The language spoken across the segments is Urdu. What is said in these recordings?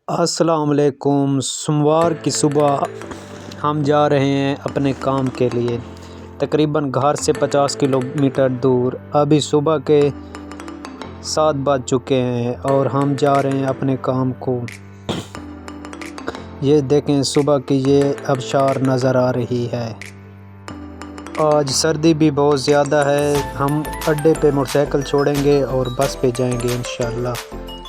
السلام علیکم۔ سوموار کی صبح ہم جا رہے ہیں اپنے کام کے لیے، تقریباً گھر سے 50 کلومیٹر دور۔ ابھی صبح کے 7 بج چکے ہیں اور ہم جا رہے ہیں اپنے کام کو۔ یہ دیکھیں صبح کی یہ آبشار نظر آ رہی ہے۔ آج سردی بھی بہت زیادہ ہے۔ ہم اڈے پہ موٹر سائیکل چھوڑیں گے اور بس پہ جائیں گے انشاءاللہ،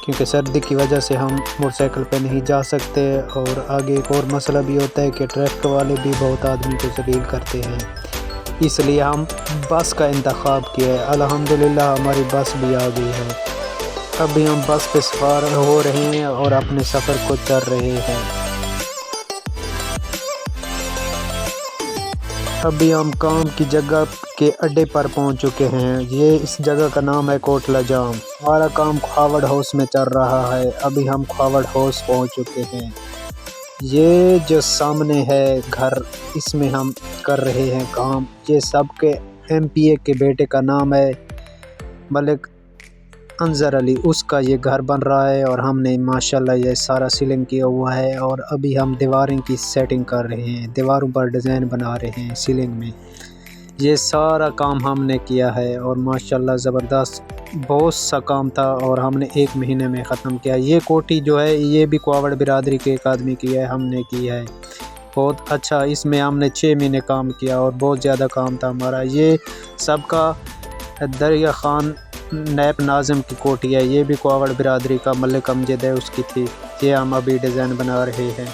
کیونکہ سردی کی وجہ سے ہم موٹر سائیکل پہ نہیں جا سکتے۔ اور آگے ایک اور مسئلہ بھی ہوتا ہے کہ ٹریفک والے بھی بہت آدمی کو ذلیل کرتے ہیں، اس لیے ہم بس کا انتخاب کیا ہے۔ الحمدللہ ہماری بس بھی آ گئی ہے۔ ابھی ہم بس پہ سوار ہو رہے ہیں اور اپنے سفر کو چل رہے ہیں۔ ابھی ہم کام کی جگہ کے اڈے پر پہنچ چکے ہیں۔ اس جگہ کا نام ہے کوٹلہ جام۔ ہمارا کام کھاوڑ ہاؤس میں چل رہا ہے۔ ابھی ہم کھاوڑ ہاؤس پہنچ چکے ہیں۔ یہ جو سامنے ہے گھر، اس میں ہم کر رہے ہیں کام۔ یہ سب کے MP کے بیٹے کا نام ہے ملک انظر علی، اس کا یہ گھر بن رہا ہے اور ہم نے ماشاءاللہ یہ سارا سیلنگ کیا ہوا ہے۔ اور ابھی ہم دیواریں کی سیٹنگ کر رہے ہیں، دیواروں پر ڈیزائن بنا رہے ہیں سیلنگ میں۔ یہ سارا کام ہم نے کیا ہے اور ماشاءاللہ زبردست بہت سا کام تھا اور ہم نے 1 مہینے میں ختم کیا۔ یہ کوٹھی جو ہے یہ بھی کھاوڑ برادری کے ایک آدمی کی ہے، ہم نے کی ہے بہت اچھا۔ اس میں ہم نے 6 مہینے کام کیا اور بہت زیادہ کام تھا ہمارا۔ یہ سب کا دریا خان نیب ناظم کی کوٹھی ہے، یہ بھی کھاوڑ برادری کا ملک امجد ہے، اس کی تھی۔ یہ ہم ابھی ڈیزائن بنا رہے ہیں۔